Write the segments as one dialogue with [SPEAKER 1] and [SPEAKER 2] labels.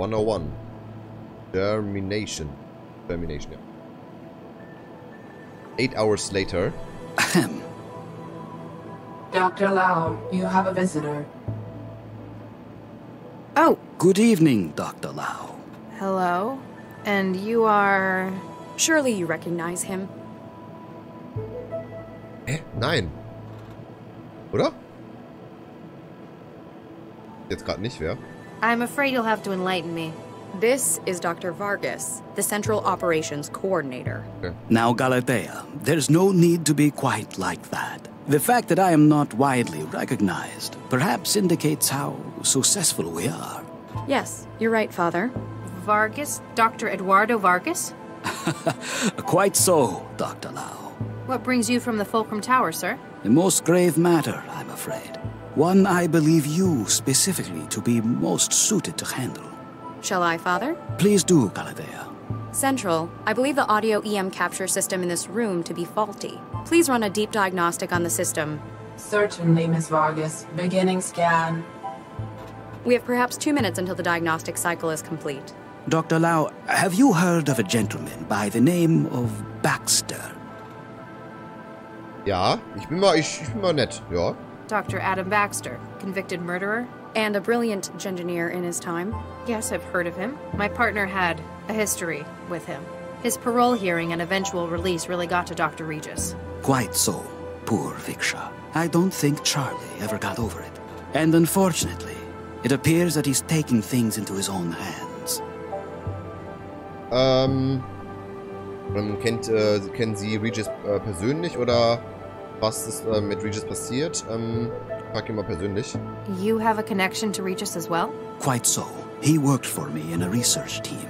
[SPEAKER 1] 101. Termination. Termination, ja. 8 hours later.
[SPEAKER 2] Ahem.
[SPEAKER 3] Dr. Lau, you have a visitor.
[SPEAKER 4] Oh,
[SPEAKER 2] Good evening, Dr. Lau.
[SPEAKER 4] hello. And you are...
[SPEAKER 5] Surely you recognize him.
[SPEAKER 1] Hä? Nein. Oder? Jetzt gerade nicht, wer?
[SPEAKER 4] I'm afraid you'll have to enlighten me.
[SPEAKER 5] This is Dr. Vargas, the Central Operations Coordinator.
[SPEAKER 1] Okay.
[SPEAKER 2] Now, Galatea, there's no need to be quite like that. The fact that I am not widely recognized perhaps indicates how successful we are.
[SPEAKER 5] Yes, you're right, Father.
[SPEAKER 4] Vargas? Dr. Eduardo Vargas?
[SPEAKER 2] Quite so, Dr. Lau.
[SPEAKER 4] What brings you from the Fulcrum Tower, sir?
[SPEAKER 2] A most grave matter, I'm afraid. One I believe you specifically to be most suited to handle.
[SPEAKER 5] Shall I, Father?
[SPEAKER 2] Please do, Galatea.
[SPEAKER 5] Central, I believe the audio EM capture system in this room to be faulty. Please run a deep diagnostic on the system.
[SPEAKER 3] Certainly, Miss Vargas. Beginning scan.
[SPEAKER 5] We have perhaps 2 minutes until the diagnostic cycle is complete.
[SPEAKER 2] Dr. Lau, have you heard of a gentleman by the name of Baxter?
[SPEAKER 1] Ja, ich bin mal nett, ja.
[SPEAKER 4] Dr. Adam Baxter, convicted murderer?
[SPEAKER 5] And a brilliant engineer in his time.
[SPEAKER 4] Yes, I've heard of him. My partner had a history with him. His parole hearing and eventual release really got to Dr. Regis.
[SPEAKER 2] Quite so, poor Viksha. I don't think Charlie ever got over it. And unfortunately, it appears that he's taking things into his own hands.
[SPEAKER 1] Kennen Sie Regis persönlich oder was ist mit Regis passiert? Frag ihn mal persönlich.
[SPEAKER 4] You have a connection to Regis as well?
[SPEAKER 2] Quite so. He worked for me in a research team,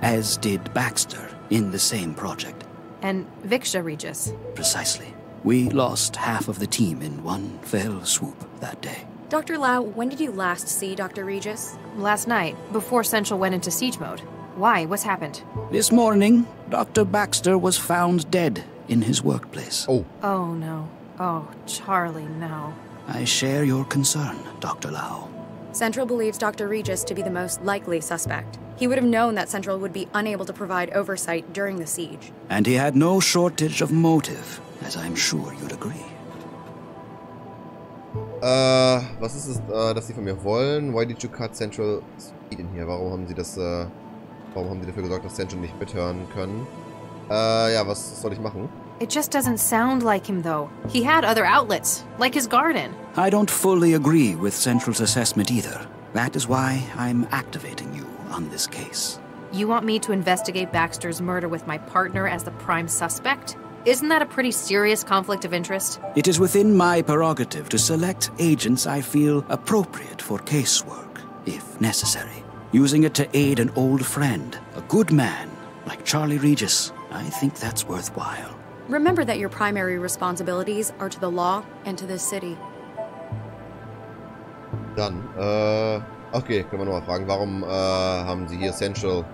[SPEAKER 2] as did Baxter in the same project.
[SPEAKER 4] And Viksha Regis?
[SPEAKER 2] Precisely. We lost half of the team in one fell swoop that day.
[SPEAKER 5] Dr. Lau, when did you last see Dr. Regis?
[SPEAKER 4] Last night, before Central went into siege mode. Why? What's happened?
[SPEAKER 2] This morning, Dr. Baxter was found dead in his workplace.
[SPEAKER 1] Oh.
[SPEAKER 4] Oh, no. Oh, Charlie, no.
[SPEAKER 2] I share your concern, Dr. Lau.
[SPEAKER 5] Central believes Dr. Regis to be the most likely suspect. He would have known that Central would be unable to provide oversight during the siege.
[SPEAKER 2] And he had no shortage of motive, as I'm sure you'd agree.
[SPEAKER 1] Was ist es, dass Sie von mir wollen? Why did you cut Central Speed in hier? Warum haben Sie das, warum haben Sie dafür gesorgt, dass Central nicht mithören können? Ja, was soll ich machen?
[SPEAKER 4] It just doesn't sound like him, though. He had other outlets, like his garden.
[SPEAKER 2] I don't fully agree with Central's assessment either. That is why I'm activating you on this case.
[SPEAKER 4] You want me to investigate Baxter's murder with my partner as the prime suspect? Isn't that a pretty serious conflict of interest?
[SPEAKER 2] It is within my prerogative to select agents I feel appropriate for casework, if necessary. Using it to aid an old friend, a good man, like Charlie Regis, I think that's worthwhile.
[SPEAKER 5] Remember that your primary responsibilities are to the law and to this city.
[SPEAKER 1] Dann, okay, können wir nochmal fragen, warum, haben Sie hier Central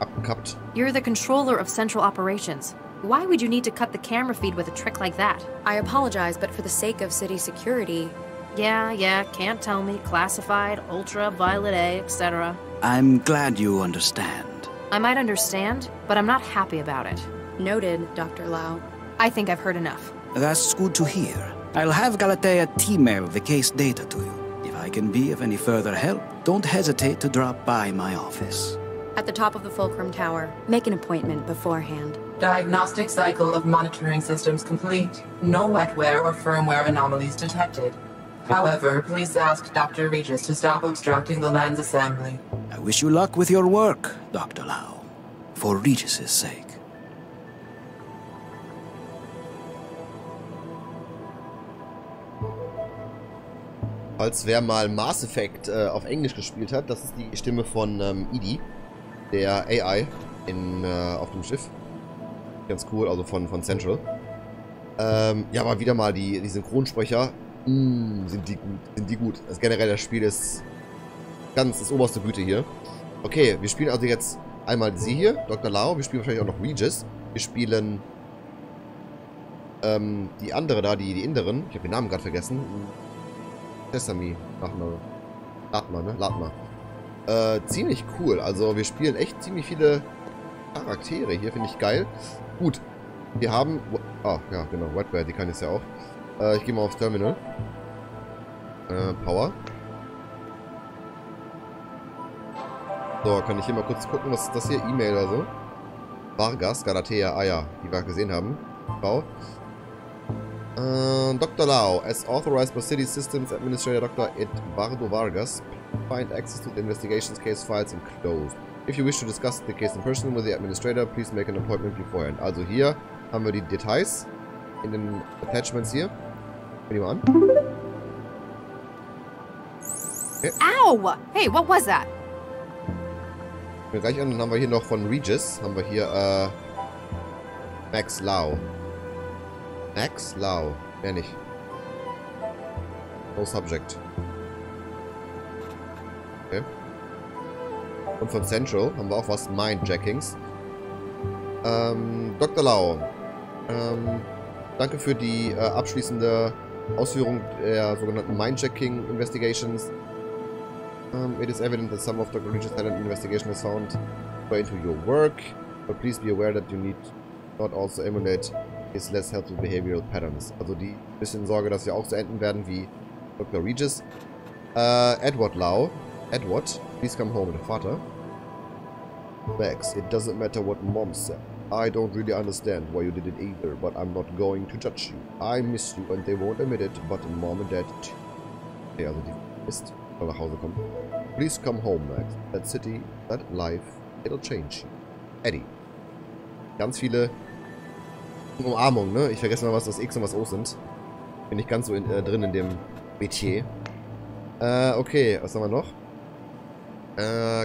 [SPEAKER 1] abgekappt?
[SPEAKER 4] You're the controller of Central Operations. Why would you need to cut the camera feed with a trick like that?
[SPEAKER 5] I apologize, but for the sake of city security...
[SPEAKER 4] Yeah, can't tell me. Classified, ultraviolet A, etc.
[SPEAKER 2] I'm glad you understand.
[SPEAKER 4] I might understand, but I'm not happy about it.
[SPEAKER 5] Noted, Dr. Lau.
[SPEAKER 4] I think I've heard enough.
[SPEAKER 2] That's good to hear. I'll have Galatea T-mail the case data to you. If I can be of any further help, don't hesitate to drop by my office.
[SPEAKER 5] At the top of the Fulcrum Tower. Make an appointment beforehand.
[SPEAKER 3] Diagnostic cycle of monitoring systems complete. No wetware or firmware anomalies detected. However, please ask Dr. Regis to stop obstructing the lens assembly.
[SPEAKER 2] I wish you luck with your work, Dr. Lau. For Regis's sake.
[SPEAKER 1] Falls wer mal Mass Effect auf Englisch gespielt hat, das ist die Stimme von Edie, der AI auf dem Schiff. Ganz cool, also von Central. Ja, aber wieder mal die Synchronsprecher. Sind die gut. Also generell das Spiel ist das oberste Güte hier. Okay, wir spielen also jetzt einmal sie hier, Dr. Lau. Wir spielen wahrscheinlich auch noch Regis. Wir spielen die andere da, die Inneren. Ich habe den Namen gerade vergessen. Sesame. Lad mal. ziemlich cool. Also wir spielen echt ziemlich viele Charaktere hier, finde ich geil. Gut, wir haben... Ah, ja, genau, Wetware, die kann ich ja auch. Ich gehe mal aufs Terminal. Power. So, kann ich hier mal kurz gucken, was ist das hier? E-Mail oder so? Vargas, Galatea, ah ja, die wir gesehen haben. Frau. Dr. Lau, as authorized by City Systems Administrator Dr. Eduardo Vargas, find access to the investigations case files enclosed. If you wish to discuss the case in person with the administrator, please make an appointment beforehand. Also hier haben wir die Details in den Attachments hier. Gucken wir mal an. Okay.
[SPEAKER 4] Ow! Hey, what was that?
[SPEAKER 1] Wir gleich an, dann haben wir hier noch von Regis, haben wir hier Max Lau. Max Lau, mehr nicht. No subject. Okay. Und von Central haben wir auch was, Mindjackings. Dr. Lau, danke für die abschließende Ausführung der sogenannten Mindjacking Investigations. It is evident that some of Dr. Regis' talent investigation is found way into your work, but please be aware that you need not also emulate his less helpful behavioral patterns. Also die bisschen Sorge, dass wir auch so enden werden wie Dr. Regis. Edward Lau. Edward, please come home. Der Vater. Max, it doesn't matter what Mom said. I don't really understand why you did it either, but I'm not going to judge you. I miss you and they won't admit it, but Mom and Dad too. Okay, also die ist nach Hause kommen. Please come home, Max. That city, that life, it'll change you. Eddie. Ganz viele Umarmungen, ne? Ich vergesse mal, was das X und was O sind. Bin nicht ganz so drin in dem Metier. Okay, was haben wir noch?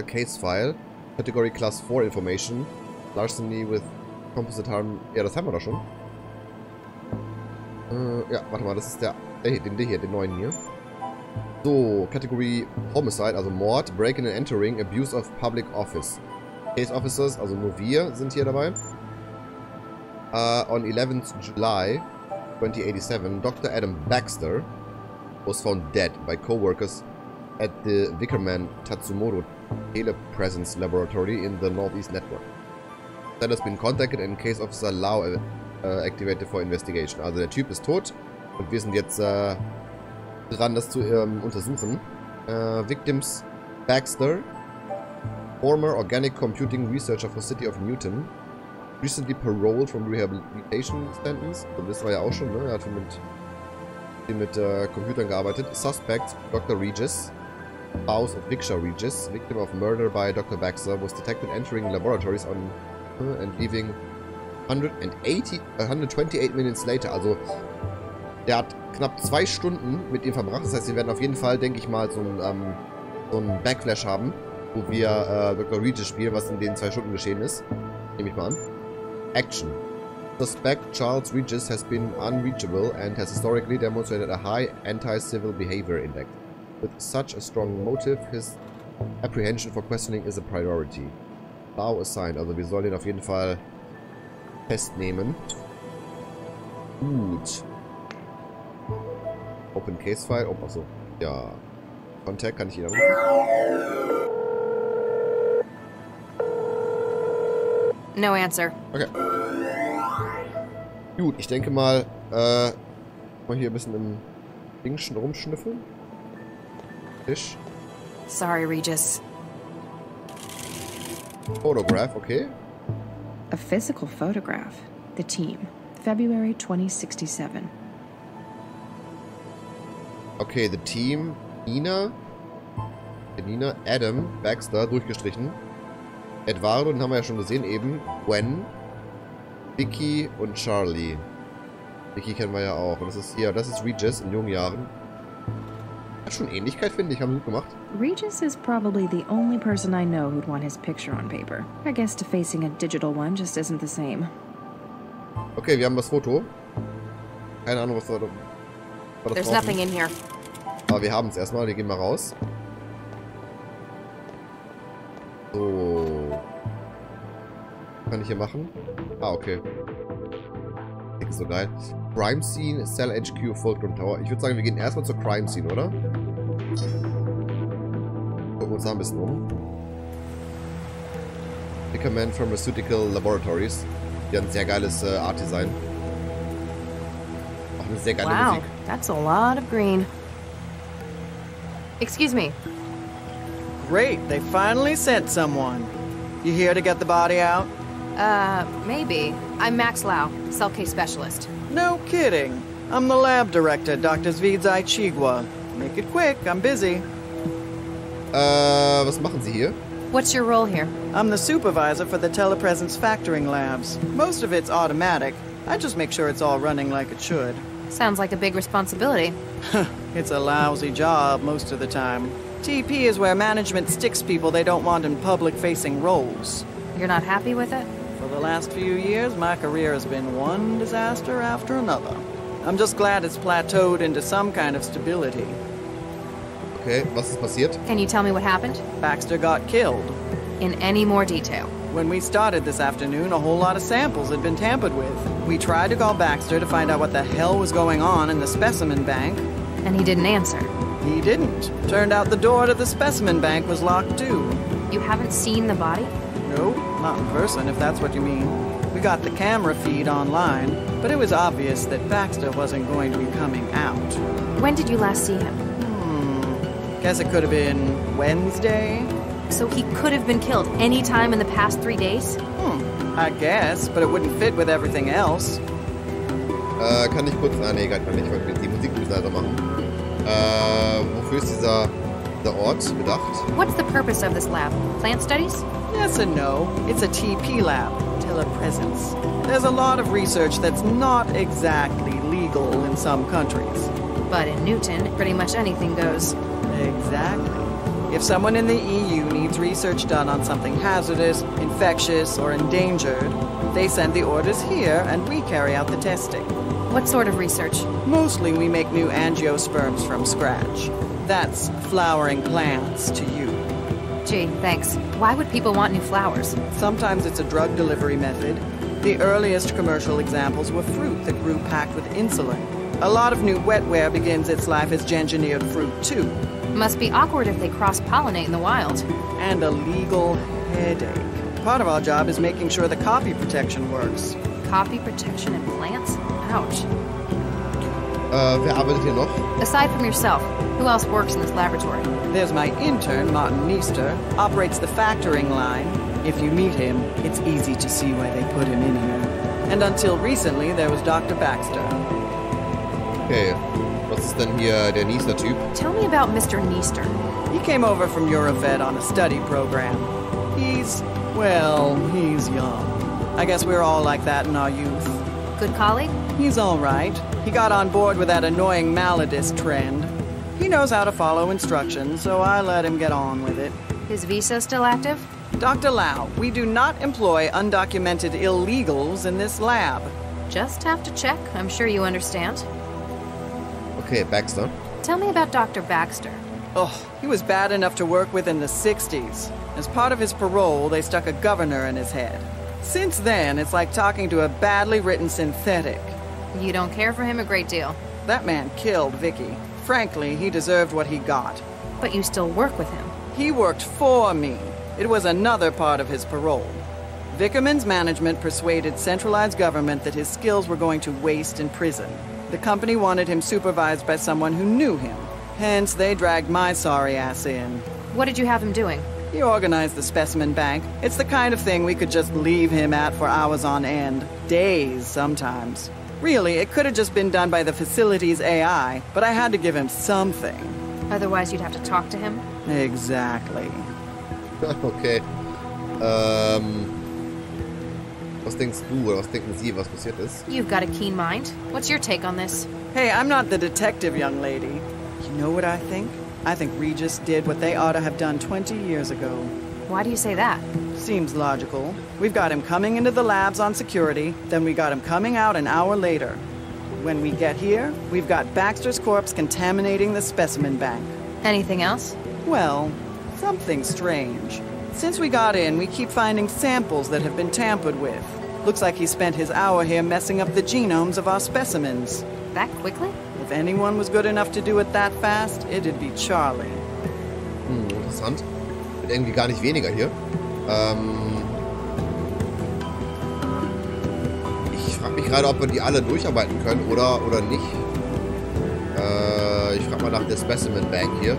[SPEAKER 1] Case File. Category Class 4 Information. Larceny with Composite Harm. Ja, das haben wir doch schon. Ja, warte mal, das ist der hier, den neuen hier. So, Kategorie Homicide, also Mord, Break-in and Entering, Abuse of Public Office. Case Officers, also nur wir sind hier dabei. On 11th July 2087, Dr. Adam Baxter was found dead by co-workers at the Vickerman Tatsumoto Telepresence Laboratory in the Northeast Network. That has been contacted and Case Officer Lau activated for investigation. Also der Typ ist tot und wir sind jetzt dran, das zu untersuchen. Victims Baxter, former organic computing researcher for City of Newton, recently paroled from rehabilitation sentence. Das wissen wir ja auch schon, ne? Er hat mit Computern gearbeitet. Suspect Dr. Regis, spouse of Viksha Regis, victim of murder by Dr. Baxter, was detected entering laboratories on and leaving 128 minutes later. Also der hat knapp 2 Stunden mit ihm verbracht. Das heißt, wir werden auf jeden Fall, denke ich mal, so einen Backflash haben, wo wir Dr. Regis spielen, was in den 2 Stunden geschehen ist. Nehme ich mal an. Action. Suspect Charles Regis has been unreachable and has historically demonstrated a high anti-civil behavior index. With such a strong motive, his apprehension for questioning is a priority. Now assigned. Also wir sollen ihn auf jeden Fall festnehmen. Gut. Open Case File. Oh, achso. Ja. Contact kann ich ihn anrufen.
[SPEAKER 4] No answer.
[SPEAKER 1] Okay. Gut, ich denke mal, mal hier ein bisschen im Ding rumschnüffeln. Tisch.
[SPEAKER 4] Sorry, Regis.
[SPEAKER 1] Photograph, okay.
[SPEAKER 6] A physical photograph. The team. February 2067.
[SPEAKER 1] Okay, the team. Nina, Adam, Baxter, durchgestrichen. Eduardo, den haben wir ja schon gesehen eben. Gwen, Vicky und Charlie. Vicky kennen wir ja auch. Und das ist hier, das ist Regis in jungen Jahren. Hat schon Ähnlichkeit, finde ich. Haben gut gemacht.
[SPEAKER 6] Regis is probably the only person I know who'd want his picture on paper. I guess defacing a digital one just isn't the same.
[SPEAKER 1] Okay, wir haben das Foto. Keine Ahnung, was wir das
[SPEAKER 4] There's
[SPEAKER 1] brauchen.
[SPEAKER 4] nothing in here.
[SPEAKER 1] Aber wir haben es erstmal. Wir gehen mal raus. So. Was kann ich hier machen? Ah, okay. Das ist so geil. Crime Scene, Cell HQ, Fulcrum Tower. Ich würde sagen, wir gehen erstmal zur Crime Scene, oder? Gucken wir uns da ein bisschen um. Recommend Pharmaceutical Laboratories. Die haben ein sehr geiles Art-Design. Auch eine sehr geile Musik.
[SPEAKER 4] Wow, that's a lot of green. Excuse me.
[SPEAKER 7] Great, they finally sent someone. You here to get the body out?
[SPEAKER 4] Maybe. I'm Max Lau, cell case specialist.
[SPEAKER 7] No kidding. I'm the lab director, Dr. Zvidzai Chigwa. Make it quick, I'm busy.
[SPEAKER 1] Was machen Sie hier?
[SPEAKER 4] What's your role here?
[SPEAKER 7] I'm the supervisor for the telepresence factoring labs. Most of it's automatic. I just make sure it's all running like it should.
[SPEAKER 4] Sounds like a big responsibility.
[SPEAKER 7] It's a lousy job most of the time. TP is where management sticks people they don't want in public-facing roles.
[SPEAKER 4] You're not happy with it?
[SPEAKER 7] For the last few years, my career has been one disaster after another. I'm just glad it's plateaued into some kind of stability.
[SPEAKER 1] Okay, was ist passiert?
[SPEAKER 4] Can you tell me what happened?
[SPEAKER 7] Baxter got killed.
[SPEAKER 4] In any more detail?
[SPEAKER 7] When we started this afternoon, a whole lot of samples had been tampered with. We tried to call Baxter to find out what the hell was going on in the specimen bank.
[SPEAKER 4] And he didn't answer.
[SPEAKER 7] He didn't. Turned out the door to the specimen bank was locked too.
[SPEAKER 4] You haven't seen the body?
[SPEAKER 7] Nope, not in person, if that's what you mean. We got the camera feed online, but it was obvious that Baxter wasn't going to be coming out.
[SPEAKER 4] When did you last see him?
[SPEAKER 7] Guess it could have been Wednesday?
[SPEAKER 4] So he could have been killed any time in the past 3 days?
[SPEAKER 7] I guess, but it wouldn't fit with everything else.
[SPEAKER 1] Kann ich kurz... Ah, nee, kann nicht. Ich wollte die Musik leiser machen. Wofür ist dieser Ort gedacht?
[SPEAKER 4] What's the purpose of this lab? Plant studies?
[SPEAKER 7] Yes and no. It's a TP lab, telepresence. There's a lot of research that's not exactly legal in some countries.
[SPEAKER 4] But in Newton, pretty much anything goes.
[SPEAKER 7] Exactly. If someone in the EU needs research done on something hazardous, infectious, or endangered, they send the orders here and we carry out the testing.
[SPEAKER 4] What sort of research?
[SPEAKER 7] Mostly we make new angiosperms from scratch. That's flowering plants to you.
[SPEAKER 4] Gee, thanks. Why would people want new flowers?
[SPEAKER 7] Sometimes it's a drug delivery method. The earliest commercial examples were fruit that grew packed with insulin. A lot of new wetware begins its life as engineered fruit, too.
[SPEAKER 4] Must be awkward if they cross-pollinate in the wild.
[SPEAKER 7] And a legal headache. Part of our job is making sure the copy protection works.
[SPEAKER 4] Copy protection in plants? Ouch.
[SPEAKER 1] Wer arbeitet hier noch?
[SPEAKER 4] Aside from yourself, who else works in this laboratory?
[SPEAKER 7] There's my intern, Martin Meester, operates the factoring line. If you meet him, it's easy to see why they put him in here. And until recently, there was Dr. Baxter.
[SPEAKER 1] Okay, was ist denn hier der Niester-Typ?
[SPEAKER 4] Tell me about Mr. Neester.
[SPEAKER 7] He came over from Eurovet on a study program. He's young. I guess we're all like that in our youth.
[SPEAKER 4] Good colleague?
[SPEAKER 7] He's all right. He got on board with that annoying Maladist trend. He knows how to follow instructions, so I let him get on with it.
[SPEAKER 4] His visa still active?
[SPEAKER 7] Dr. Lau, we do not employ undocumented illegals in this lab.
[SPEAKER 4] Just have to check. I'm sure you understand.
[SPEAKER 1] Okay, Baxter.
[SPEAKER 4] Tell me about Dr. Baxter.
[SPEAKER 7] Oh, he was bad enough to work with in the 60s. As part of his parole, they stuck a governor in his head. Since then, it's like talking to a badly written synthetic.
[SPEAKER 4] You don't care for him a great deal.
[SPEAKER 7] That man killed Vicky. Frankly, he deserved what he got.
[SPEAKER 4] But you still work with him.
[SPEAKER 7] He worked for me. It was another part of his parole. Vickerman's management persuaded centralized government that his skills were going to waste in prison. The company wanted him supervised by someone who knew him. Hence, they dragged my sorry ass in.
[SPEAKER 4] What did you have him doing?
[SPEAKER 7] He organized the specimen bank. It's the kind of thing we could just leave him at for hours on end. Days, sometimes. Really, it could have just been done by the facility's AI, but I had to give him something.
[SPEAKER 4] Otherwise, you'd have to talk to him?
[SPEAKER 7] Exactly.
[SPEAKER 1] Okay. Was denkst du, oder was denken Sie, was passiert ist?
[SPEAKER 4] You've got a keen mind. What's your take on this?
[SPEAKER 7] Hey, I'm not the detective, young lady. You know what I think? I think Regis did what they ought to have done 20 years ago.
[SPEAKER 4] Why do you say that?
[SPEAKER 7] Seems logical. We've got him coming into the labs on security, then we got him coming out an hour later. When we get here, we've got Baxter's corpse contaminating the specimen bank.
[SPEAKER 4] Anything else?
[SPEAKER 7] Well, something strange. Since we got in, we keep finding samples that have been tampered with. Looks like he spent his hour here messing up the genomes of our specimens.
[SPEAKER 4] That quickly?
[SPEAKER 7] If anyone was good enough to do it that fast, it'd be Charlie.
[SPEAKER 1] interessant. Wird irgendwie gar nicht weniger hier. Ich frage mich gerade, ob wir die alle durcharbeiten können oder nicht. Ich frage mal nach der Specimen Bank hier.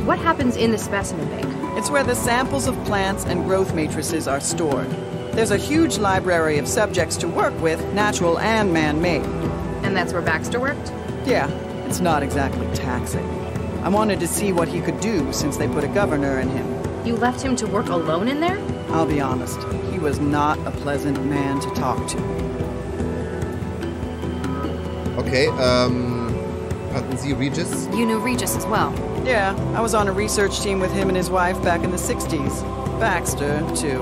[SPEAKER 4] What happens in the specimen bank?
[SPEAKER 7] It's where the samples of plants and growth matrices are stored. There's a huge library of subjects to work with, natural and man-made.
[SPEAKER 4] And that's where Baxter worked?
[SPEAKER 7] Yeah, it's not exactly taxing. I wanted to see what he could do since they put a governor in him.
[SPEAKER 4] You left him to work alone in there?
[SPEAKER 7] I'll be honest, he was not a pleasant man to talk to.
[SPEAKER 1] Okay, hatten Sie Regis?
[SPEAKER 4] You knew Regis as well.
[SPEAKER 7] Yeah, I was on a research team with him and his wife back in the 60s. Baxter, too.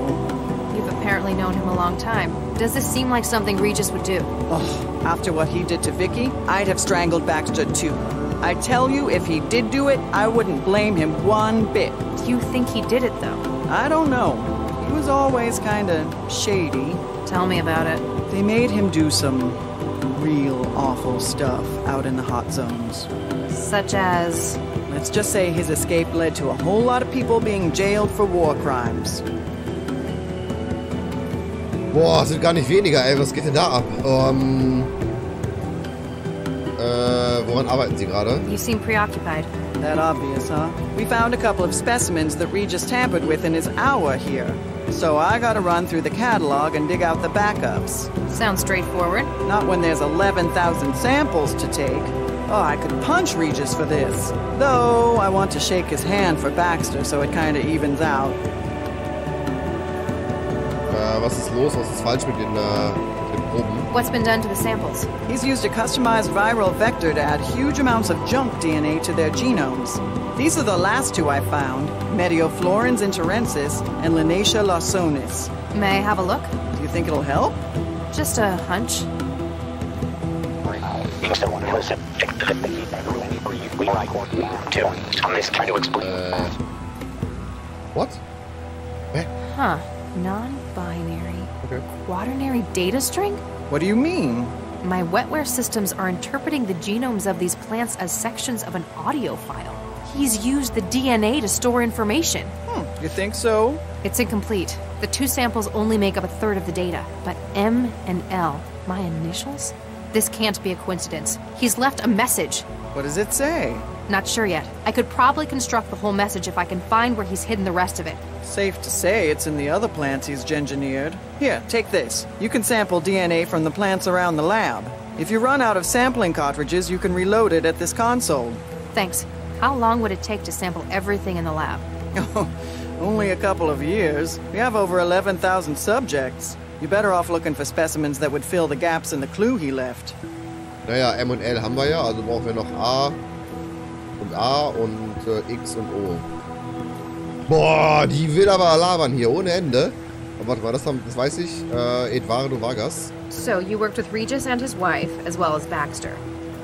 [SPEAKER 4] You've apparently known him a long time. Does this seem like something Regis would do?
[SPEAKER 7] Oh, after what he did to Vicky, I'd have strangled Baxter, too. I tell you, if he did do it, I wouldn't blame him one bit.
[SPEAKER 4] Do you think he did it, though?
[SPEAKER 7] I don't know. He was always kinda shady.
[SPEAKER 4] Tell me about it.
[SPEAKER 7] They made him do some real awful stuff out in the hot zones.
[SPEAKER 4] Such as?
[SPEAKER 7] Let's just say his escape led to a whole lot of people being jailed for war crimes.
[SPEAKER 1] Boah, sind gar nicht weniger, ey. Was geht denn da ab? Woran arbeiten Sie gerade?
[SPEAKER 4] You seem preoccupied.
[SPEAKER 7] That obvious, huh? We found a couple of specimens that Regis tampered with in his hour here. So I gotta run through the catalog and dig out the backups.
[SPEAKER 4] Sounds straightforward.
[SPEAKER 7] Not when there's 11,000 samples to take. Oh, I could punch Regis for this. Though, I want to shake his hand for Baxter so it kinda evens out.
[SPEAKER 1] Was ist los? Was ist falsch mit den Proben?
[SPEAKER 4] What's been done to the samples?
[SPEAKER 7] He's used a customized viral vector to add huge amounts of junk DNA to their genomes. These are the last two I found, Medioflorens interensis and Linacia lawsonis.
[SPEAKER 4] May I have a look?
[SPEAKER 7] Do you think it'll help?
[SPEAKER 4] Just a hunch.
[SPEAKER 1] What?
[SPEAKER 4] Huh. Non-binary.
[SPEAKER 1] Okay.
[SPEAKER 4] Quaternary data string?
[SPEAKER 7] What do you mean?
[SPEAKER 4] My Wetware systems are interpreting the genomes of these plants as sections of an audio file. He's used the DNA to store information.
[SPEAKER 7] You think so?
[SPEAKER 4] It's incomplete. The two samples only make up a third of the data. But M and L, my initials? This can't be a coincidence. He's left a message.
[SPEAKER 7] What does it say?
[SPEAKER 4] Not sure yet. I could probably construct the whole message if I can find where he's hidden the rest of it.
[SPEAKER 7] Safe to say it's in the other plants he's gengineered. Here, take this. You can sample DNA from the plants around the lab. If you run out of sampling cartridges, you can reload it at this console.
[SPEAKER 4] Thanks. How long would it take to sample everything in the lab?
[SPEAKER 7] Only a couple of years. We have over 11,000 subjects. You're better off looking for specimens that would fill the gaps in the clue he left.
[SPEAKER 1] Naja, M und L haben wir ja, also brauchen wir noch A und X und O. Boah, die will aber labern hier ohne Ende. Aber warte mal, das weiß ich. Eduardo Vargas.
[SPEAKER 4] So, you worked with Regis and his wife, as well as Baxter.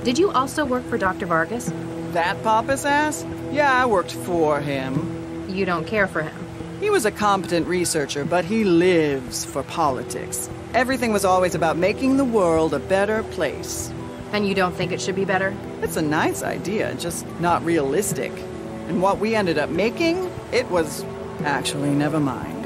[SPEAKER 4] Did you also work for Dr. Vargas?
[SPEAKER 7] That pompous ass? Yeah, I worked for him.
[SPEAKER 4] You don't care for him.
[SPEAKER 7] He was a competent researcher, but he lives for politics. Everything was always about making the world a better place.
[SPEAKER 4] And you don't think it should be better?
[SPEAKER 7] It's a nice idea, just not realistic. And what we ended up making, it was actually never mind.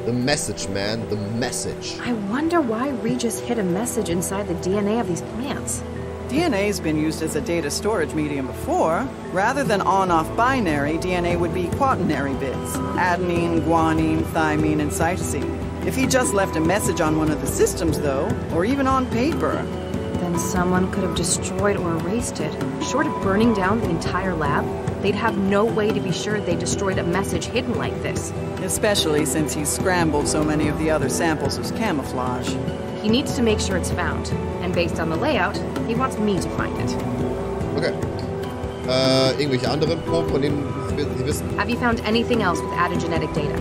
[SPEAKER 1] The message, man. The message.
[SPEAKER 4] I wonder why Regis hid a message inside the DNA of these plants.
[SPEAKER 7] DNA's been used as a data storage medium before. Rather than on-off binary, DNA would be quaternary bits. Adenine, guanine, thymine, and cytosine. If he just left a message on one of the systems, though, or even on paper...
[SPEAKER 4] Then someone could have destroyed or erased it. Short of burning down the entire lab, they'd have no way to be sure they destroyed a message hidden like this.
[SPEAKER 7] Especially since he's scrambled so many of the other samples as camouflage.
[SPEAKER 4] He needs to make sure it's found. And based on the layout, he wants me to find it.
[SPEAKER 1] Okay. Irgendwelche anderen Proben, von denen Sie wissen?
[SPEAKER 4] Have you found anything else with added genetic data?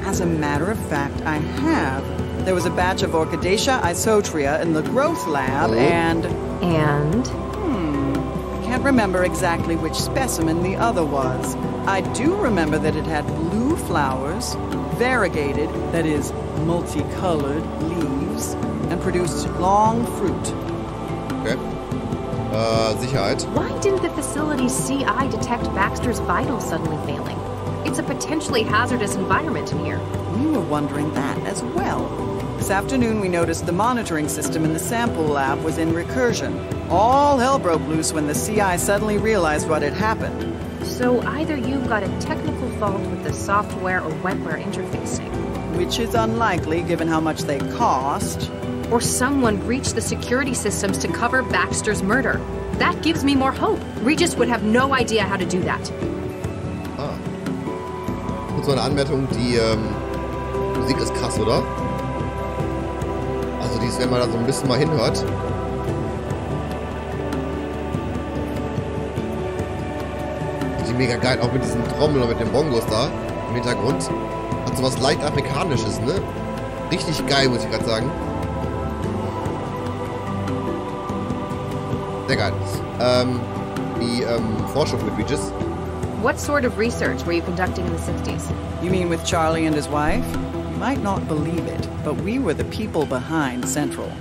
[SPEAKER 7] As a matter of fact, I have. There was a batch of Orchidaceae isotria in the growth lab, and... I can't remember exactly which specimen the other was. I do remember that it had blue flowers, variegated, that is, multicolored leaves, and produced long fruit.
[SPEAKER 1] Okay. Sicherheit.
[SPEAKER 4] Why didn't the facility's CI detect Baxter's vitals suddenly failing? It's a potentially hazardous environment in here.
[SPEAKER 7] We were wondering that as well. This afternoon, we noticed the monitoring system in the sample lab was in recursion. All hell broke loose when the CI suddenly realized what had happened.
[SPEAKER 4] So either you've got a technical fault with the software or wetware interfacing.
[SPEAKER 7] Which is unlikely given how much they cost.
[SPEAKER 4] Or someone breached the security systems to cover Baxter's murder. That gives me more hope. Regis would have no idea how to do that.
[SPEAKER 1] Ah. Kurz mal eine Anmerkung, die Musik ist krass, oder? Also die ist, wenn man da so ein bisschen mal hinhört. Die mega geil, auch mit diesen Trommeln und mit den Bongos da im Hintergrund. Hat so was leicht Afrikanisches, ne? Richtig geil, muss ich gerade sagen. Sehr geil. Die Forschung mit Regis.
[SPEAKER 4] What sort of research were you conducting in the 60s?
[SPEAKER 7] You mean with Charlie and his wife? You might not believe it, but we were the people behind Central.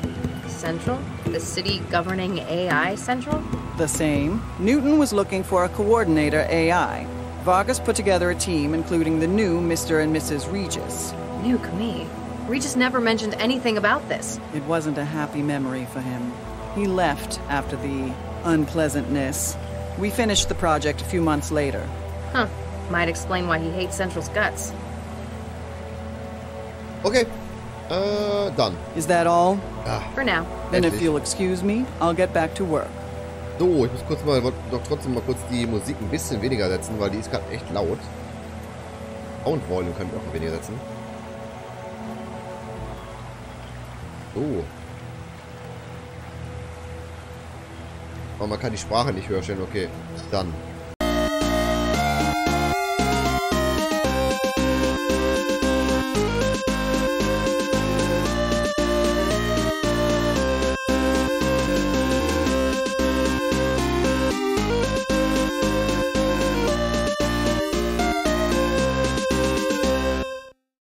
[SPEAKER 4] Central? The city governing AI Central?
[SPEAKER 7] The same. Newton was looking for a coordinator AI. Vargas put together a team, including the new Mr. and Mrs. Regis.
[SPEAKER 4] Nuke me. Regis never mentioned anything about this.
[SPEAKER 7] It wasn't a happy memory for him. He left after the unpleasantness. We finished the project a few months later.
[SPEAKER 4] Huh. Might explain why he hates Central's guts.
[SPEAKER 1] Okay. Done.
[SPEAKER 7] Is that all?
[SPEAKER 1] Ah,
[SPEAKER 4] For now.
[SPEAKER 7] Then if
[SPEAKER 1] endlich.
[SPEAKER 7] you'll excuse me, I'll get back to work.
[SPEAKER 1] So, ich muss kurz mal, wollte doch trotzdem mal kurz die Musik ein bisschen weniger setzen, weil die ist gerade echt laut. Sound Volume können wir auch mal weniger setzen. So. Aber man kann die Sprache nicht höher stellen, okay. Dann.